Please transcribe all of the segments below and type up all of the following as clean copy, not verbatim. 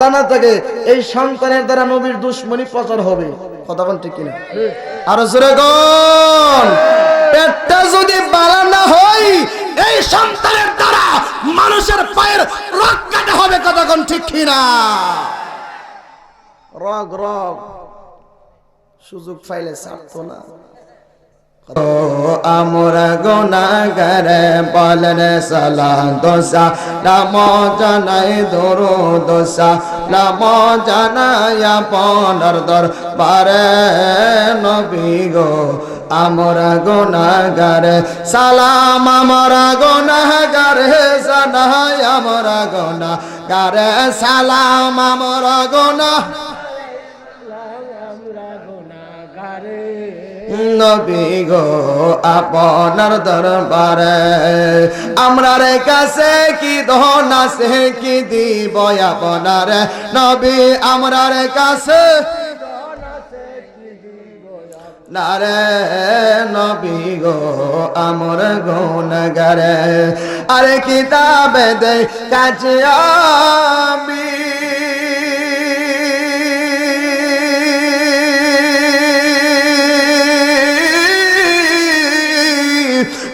না থাকে এই সন্তানের দ্বারা নবীর দুশমনী প্রচার হবে। কথা বল ঠিক কিনা? আর জোরে কোন পেটটা যদি বালা না হয় এই সন্তানের দ্বারা মানুষের পায়ের রগ কাটা হবে। কথা কোন ঠিক কিনা? রগ রগ সুযোগ পাইলে ছাড়তো না। আমরা গুনাহগার বলেন সালাত সালাম জানাই দরুদ সালাম জানাই আপনার দরবারে নবী গো। আমরা গুনাহগার সালাম আমরা গুনাহগার জানাই আমরা গুনাহগার সালাম আমরা নবী গো আপনার দরবারে আমরার কাছে কি ধন আছে কি দিব আপনার নবী আমরার কাছে নারে নবী গো আমর গুনাহগার আরে কিতাবে দে কাছে আমি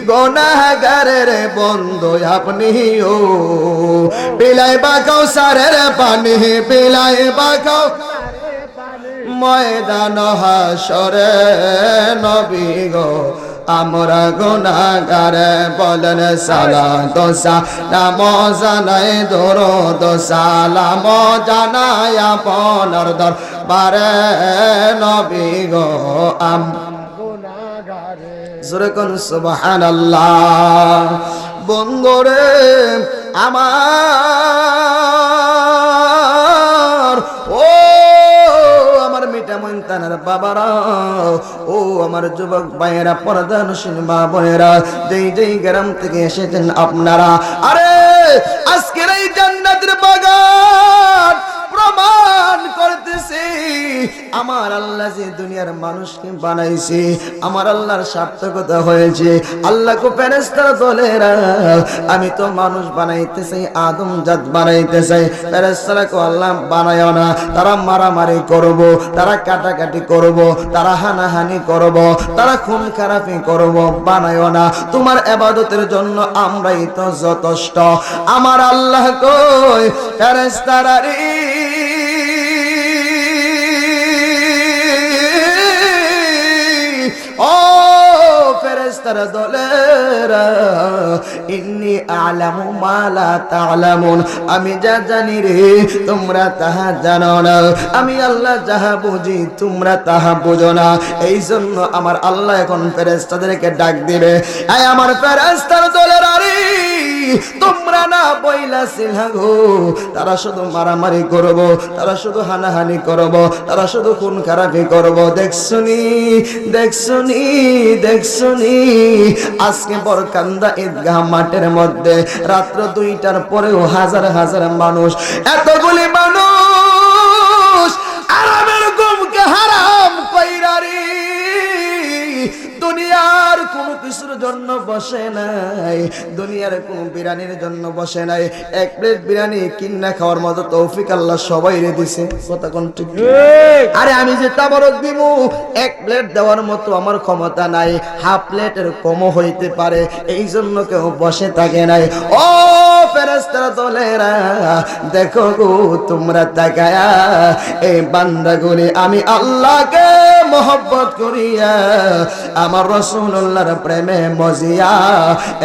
গুনাহগারের বন্ধু আপনিও পিলাইবা কাউসারের পানি পিলাইবা ময়দান হাসরে নবী গো আমরা গুনাহগার বলেন সালাত সালাম জানাই দরুদ সালাম জানাই আপনার দরবারে নবী গো জোরে কোন সুবহানাল্লাহ। বন্ধুরে আমার ও আমার মিঠা মন্তানার বাবারা ও আমার যুবক ভাইয়েরা পর্দানশীল মা বোনেরা যেই যেই গ্রাম থেকে এসেছেন আপনারা আরে আজকের এই জান্নাতের বাগান প্রমাণ করতেছি আমার আল্লাহ যে দুনিয়ার মানুষকে বানাইছে আমার আল্লাহর সার্থকতা হয়েছে। আল্লাহ কো ফেরেশতারা দলেরা আমি তো মানুষ বানাইতে চাই আদম জাত বানাইতে চাই ফেরেশতারা কো আল্লাহ বানায় না তারা মারামারি করব তারা কাটাকাটি করব তারা হানাহানি করব তারা খুন খারাপি করব বানায় না তোমার ইবাদতের জন্য আমরাই তো যথেষ্ট। আমার আল্লাহ কই ফেরেশতারা রে ও ফেরেশতারা দলেরা ইন্নী আ'লামু মা লা তা'লামুন আমি যা জানি রে তোমরা তাহা জানো না আমি আল্লাহ যাহা বুঝি তোমরা তাহা বুঝো না। এই জন্য আমার আল্লাহ এখন ফেরেশতাদেরকে ডাক দিবে এই আমার ফেরেশতার দলেরা রে তোমরা না বইলাছিল গো তারা শুধু মারামারি করব তারা শুধু হানাহানি করব তারা শুধু খুন খারাপি করব। দেখছুনি দেখছুনি দেখছুনি আজকে বরকান্দা ঈদগাহ মাঠের মধ্যে রাত্র 2টার পরেও হাজার হাজার মানুষ এতগুলি মানুষ আরামের ঘুমকে হারাম কইরা রে দুনিয়ার কোনো কিছুর জন্য বসে নাই দুনিয়ার কোনো বিরিয়ানির জন্য বসে নাই। এক প্লেট বিরিয়ানি কিনা খাওয়ার মতো তৌফিক আল্লাহ সবাইরে দিছে। কথা কোন ঠিক? আরে আমি যে তাবারক দিমু এক প্লেট দেওয়ার মতো আমার ক্ষমতা নাই হাফ প্লেটের কমও হইতে পারে এই জন্য কেউ বসে থাকে নাই। ও ফেরেশতারা দলেরা দেখো গো তোমরা তাকায়া এই বান্দাগুলি আমি আল্লাহকে মহব্বত করিয়া আমার রাসূলুল্লাহর প্রেমে মজিয়া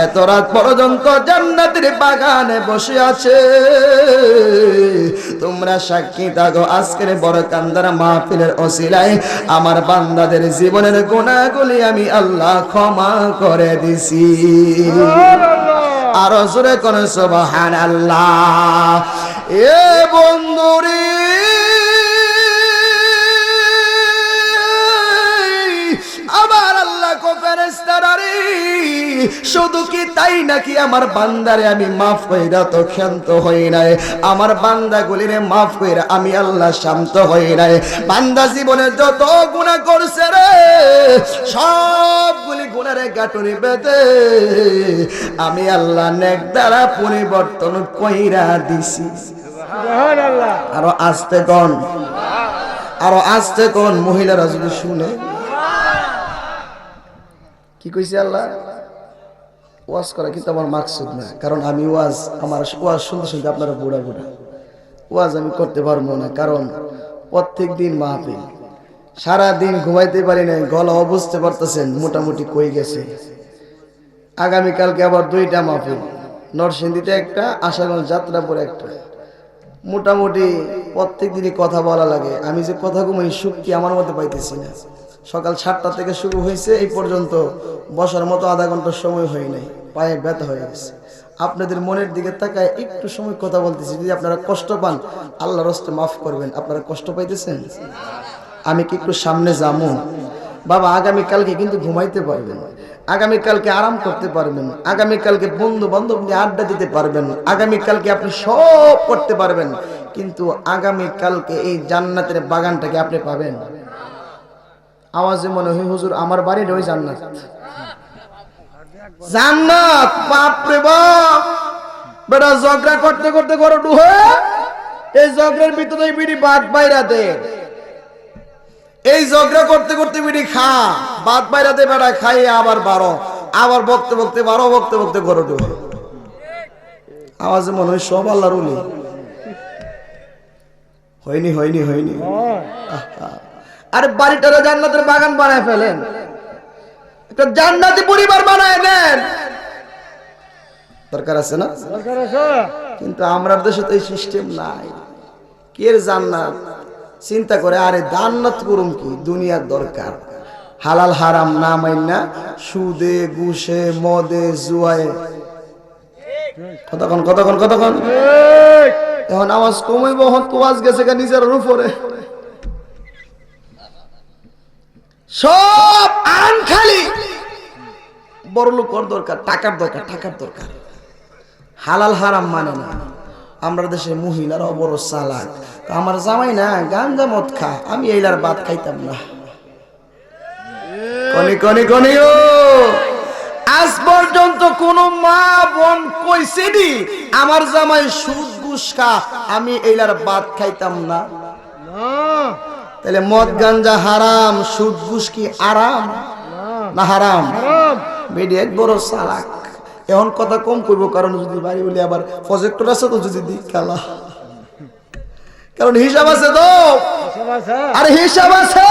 এত রাত পর্যন্ত জান্নাতের বাগানে বসে আছে। তোমরা সাক্ষী থাকো আজকের বরকান্দার মাহফিলের ওসিলায় আমার বান্দাদের জীবনের গুনাহগুলি আমি আল্লাহ ক্ষমা করে দিছি। আর জোরে কোন সুবহানাল্লাহ। এ বন্ধুরে আমার আল্লাহ কো ফেরেশতারা রে শুধু কি তাই নাকি আমার বান্দারে আমি মাফ কইরা তো ক্ষান্ত হই নাই আমার বান্দাগুলিরে মাফ কইরা আমি আল্লাহ শান্ত হই নাই। বান্দা জীবনে যত গুনাহ করছে রে সবগুলি গুনারে গাঁটুনি বেঁধে আমি আল্লাহ নেক দ্বারা পরিবর্তন কইরা দিছি। সুবহানাল্লাহ। আরো আস্তে কোন, আরো আস্তে কোন, মহিলারা যদি শুনে। কি কইছে আল্লাহ? ওয়াজ করা কিন্তু আমার মাকসুদ না, কারণ আমি আমার ওয়াজ শুনতে শুনতে আপনারা বুড়া বুড়া, ওয়াজ আমি করতে পারবো না, কারণ প্রত্যেক দিন মাহফিল, সারাদিন ঘুমাইতে পারি না, গলা বুঝতে পারতেছেন মোটামুটি কই গেছে। আগামীকালকে আবার 2টা মাহফিল, নরসিংদীতে একটা, আশাগঞ্জ যাত্রাপুর একটা, মোটামুটি প্রত্যেক দিনই কথা বলা লাগে। আমি যে কথা ঘুমাই শক্তি আমার মধ্যে পাইতেছি না। সকাল 7টা থেকে শুরু হয়েছে, এই পর্যন্ত বসার মতো আধা ঘন্টার সময় হয় নাই, পায়ে ব্যথা হয়ে গেছে। আপনাদের মনের দিকে তাকায় একটু সময় কথা বলতেছি, যদি আপনারা কষ্ট পান আল্লাহর রাস্তে মাফ করবেন। আপনারা কষ্ট পাইতেছেন? আমি কি একটু সামনে যাবো? বাবা আগামীকালকে কিন্তু ঘুমাইতে পারবেন, আগামীকালকে আরাম করতে পারবেন, আগামীকালকে বন্ধু বান্ধব নিয়ে আড্ডা দিতে পারবেন, আগামীকালকে আপনি সব করতে পারবেন, কিন্তু আগামীকালকে এই জান্নাতের বাগানটাকে আপনি পাবেন? আওয়াজে মনে হয় হুজুর আমার বাড়ির ওই জান্নাত। জান্নাত বাপরে বাপ, বেটা ঝগড়া করতে করতে ঘরে ঢুকে, এই ঝগড়ার ভিতরে বিড়ি বাদ বাইরা দে, এই ঝগড়া করতে করতে বিড়ি খা, বাদ বাইরা দে, বেটা খাই আবার 12, আবার বকতে বকতে 12, বকতে বকতে ঘরে ঢুকে। আওয়াজে মনে হয় সব আল্লাহর ওলি। হয়নি হয়নি হয়নি। আরে বাড়িটারে জান্নাতের বাগান বানায় ফেলেন, একটা জান্নাতি পরিবার বানায় নেন, দরকার আছে না? দরকার আছে। কিন্তু আমরা দেশে তো এই সিস্টেম নাই। কে জান্নাত চিন্তা করে, আরে জান্নাত করুম কি, দুনিয়ার দরকার। হালাল হারাম না মাইনা সুদে ঘুষে মদে জুয়ায়, কতক্ষণ কতক্ষণ কতক্ষণ, এখন আওয়াজ কমাইব, ওয়াজ গেছে নিজের উপরে, সব আন খালি বড় লোক দরকার, টাকার দরকার, টাকার দরকার। হালাল হারাম মানে না। আমরা দেশে মহিলারাও বড় চালাক। আমার জামাই না গাঞ্জা মদ খা, আমি এইলার ভাত খাইতাম না। কনি কনি কনি ও, আজ পর্যন্ত কোন মা বোন কইছেনি আমার জামাই সুদ ঘুষ খা, আমি এইলার ভাত খাইতাম না? তাহলে মদ গাঞ্জা হারাম, সুদ ঘুষ কি আরাম না হারাম? বেডি এক বড় চালাক। এখন কথা কম করব, কারণ যদি বাড়ি বলি আবার প্রজেক্টর আছে তো, যদি দিক খেলা, কারণ হিসাব আছে তো, আরে হিসাব আছে।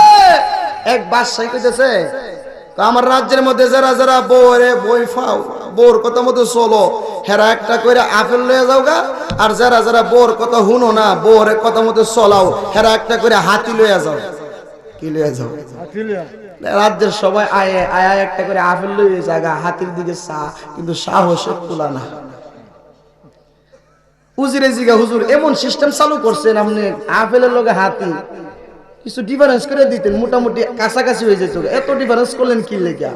এক বাদশাহী কইতেছে, তো আমার রাজ্যের মধ্যে যারা যারা বউরে বই ফাও, বউর কথা মতো চলো, হেরা একটা করে আপেল লয়ে যাও গা, আর যারা যারা বউর কথা হুনো না, বউর কথা মতো চলাও, হেরা একটা করে হাতি লয়ে যাও। কি লয়ে যাও? রাজ্যের সবাই আয় আয় একটা করে আপেল লয়ে জায়গা, হাতির দিকে চা, কিন্তু সাহসে কুলা না। উজিরে জিগা, হুজুর এমন সিস্টেম চালু করছেন আপনি, আপেলের লগে হাতি কিছু ডিফারেন্স করে দিতেন, মোটামুটি কাছাকাছি হয়ে যেত, এত ডিফারেন্স করলেন কি লেগা?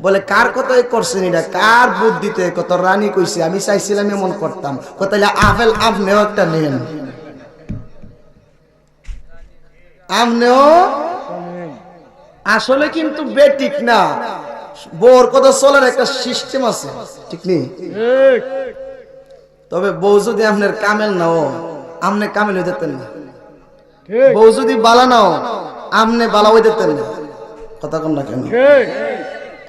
বলে কার কথাই করছেন এটা, কার বুদ্ধিতে? কত রানী কইছে, আমি চাইছিলাম এমন করতাম। তাহলে আপেল আপনিও একটা নেন, আপনিও। আসলে কিন্তু বেঠিক না, বউর কথা চলার একটা সিস্টেম আছে, ঠিক নেই? তবে বউ যদি আপনার কামেল নাও, আপনি কামেল হয়ে যেতেন না। বউ যদি বালা নাও, আপনি বালা হয়ে যেতেন না। কথা কন না কেন?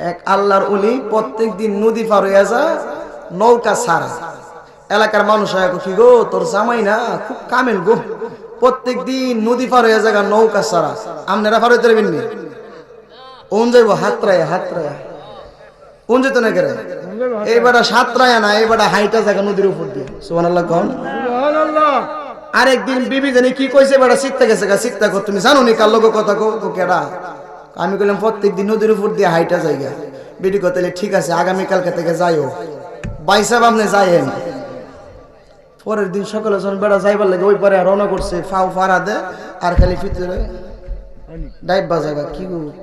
এক আল্লাহর ওলি প্রত্যেক দিন নদী পার হইয়া যা, নৌকা ছাড়া। এলাকার মানুষ কি গো, তোর জামাই না খুব কামেল গো, প্রত্যেক দিন নদী পার হইয়া জায়গা নৌকা ছাড়া, আপনারা পার হইতে পারবেন? ওন যাইব হাতরায়া, হাতরায়া কোন যেত না কেন? এইবারটা সাতরায়া না, এইবারটা হাইটা জায়গা নদীর উপর দিয়ে। সুবহানাল্লাহ কোন। আরেকদিন বিবি জানি কি কইছে, বেটা শিখতে গেছে গা, শিখতে কর, তুমি জানো নি কার লোক কথা কো কেডা? আমি কইলাম প্রত্যেক দিন নদীর উপর দিয়ে হাইটা জায়গা। বিডি কো তাহলে ঠিক আছে, আগামীকালকে থেকে যাইও, বাইসাব আপনি যাইয়েন। পরের দিন সকালে যখন বেড়া যাইবার লাগে ওই পারে রওনা করছে, ফাও ফারা দে আর খালি ভিতরে ডাইব বাজাগা।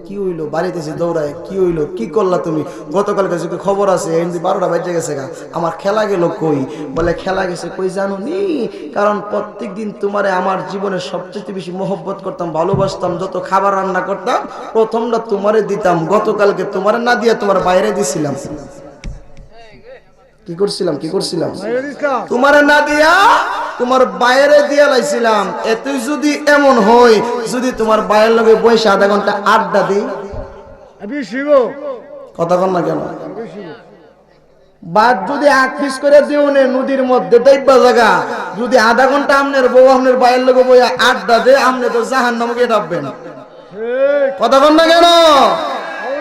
কি হইলো? বাড়িতেছি দৌড়ায়, কি হইলো, কি করলা তুমি? গতকাল কাছে খবর আছে, এমনি 12টা বাজে গেছে গা, আমার খেলা গেল কই? বলে খেলা গেছে কই জানো নি? কারণ প্রত্যেক দিন তোমারে আমার জীবনের সবচেয়ে বেশি মহব্বত করতাম, ভালোবাসতাম, যত খাবার রান্না করতাম প্রথমটা তোমারে দিতাম, গতকালকে তোমারে না দিয়া তোমার বাইরে দিছিলাম। কি করছিলাম তোমার না দিয়া তোমার বাইরে দিয়া লাইছিলাম। এতই যদি এমন হয়, যদি তোমার বাইরের লগে বসে আধা ঘন্টা আড্ডা দিই, কথা কন না কেন? বাদ যদি আগ পিস করে দিও নে নদীর মধ্যে দেখবা জায়গা, যদি আধা ঘন্টা আমনের বউ আমনের বাইরের লগে বইয়া আড্ডা দে, আমনে তো জাহান্নামে ডাববেন। কথা কন না কেন?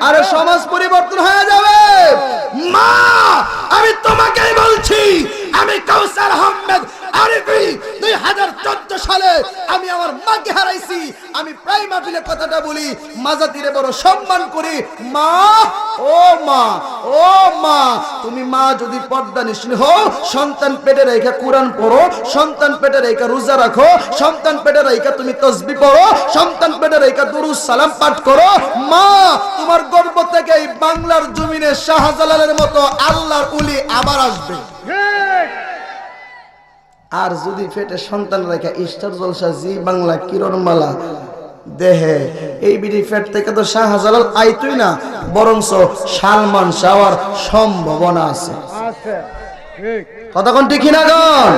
আরে সমাজ পরিবর্তন হয়ে যাবে। মা, আমি তোমাকেই বলছি, আমি কাউসার আহমেদ আরিফি 2014 সালে আমি আমার মাকে হারাইছি। আমি প্রায় মাহফিলে কথাটা বলি, মাজাতিরে বড় সম্মান করি। মা, ও মা, ও মা, তুমি মা যদি পর্দা নিশিন হও, সন্তান পেটে রেখে কোরআন পড়ো, সন্তান পেটে রেখে রোজা রাখো, সন্তান পেটে রেখে তুমি তাসবিহ পড়ো, সন্তান পেটে রেখে দুরূদ সালাম পাঠ করো। মা, তোমার গর্ভ থেকে এই বাংলার জমিনে শাহজালালের মতো আল্লাহর ওলি আবার আসবে। আর যদি পেটে সন্তান রেখে স্টার জলসা, জি বাংলা, কিরণমালা দেহে, এই বিডি পেট থেকে তো শাহজালাল আইতই না, বরঞ্চ সালমান শাহর সম্ভাবনা আছে। কতক্ষণ ঠিক না গন?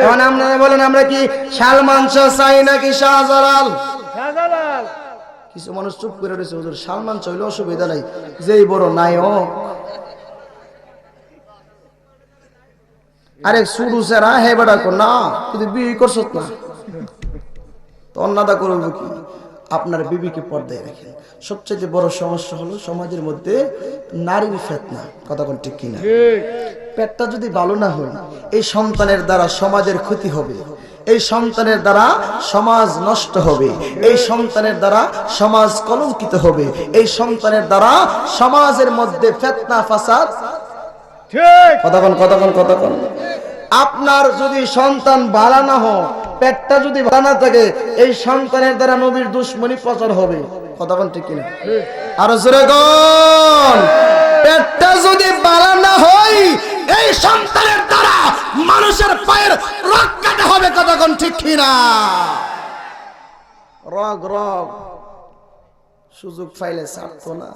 এখন আপনারা বলেন, আমরা কি সালমান শাহ চাই নাকি শাহজালাল? কিছু মানুষ চুপ করে রয়েছে, হুজুর সালমান শাহ হইলে অসুবিধা নাই, যেই বড় নায়ক। আরে শুরু সেরা হে বেড়া কর না, তুই বিয়ে করছ না তো অন্যদা করবো কি? আপনার বিবিকে পর্দায় রাখেন। সবচেয়ে বড় সমস্যা হলো সমাজের মধ্যে নারীর ফিতনা। কথা কোন ঠিক কিনা? পেটটা যদি ভালো না হয়, এই সন্তানের দ্বারা সমাজের ক্ষতি হবে, এই সন্তানের দ্বারা সমাজ নষ্ট হবে, এই সন্তানের দ্বারা সমাজ কলঙ্কিত হবে, এই সন্তানের দ্বারা সমাজের মধ্যে ফিতনা ফাসাদ। কতক্ষণ আপনার যদি সন্তান ভালো না হয়, পেটটা যদি ভালো না থাকে, এই সন্তানের দ্বারা নবীর দুশ্মনী প্রচার হবে। কতক্ষণ ঠিক কিনা? আর জোরে কোন? পেটটা যদি ভালো না হয়, এই সন্তানের দ্বারা মানুষের পায়ের রগ কাটা হবে। কতক্ষণ ঠিক কিনা? রগ সুযোগ পাইলে ছাড়তো না।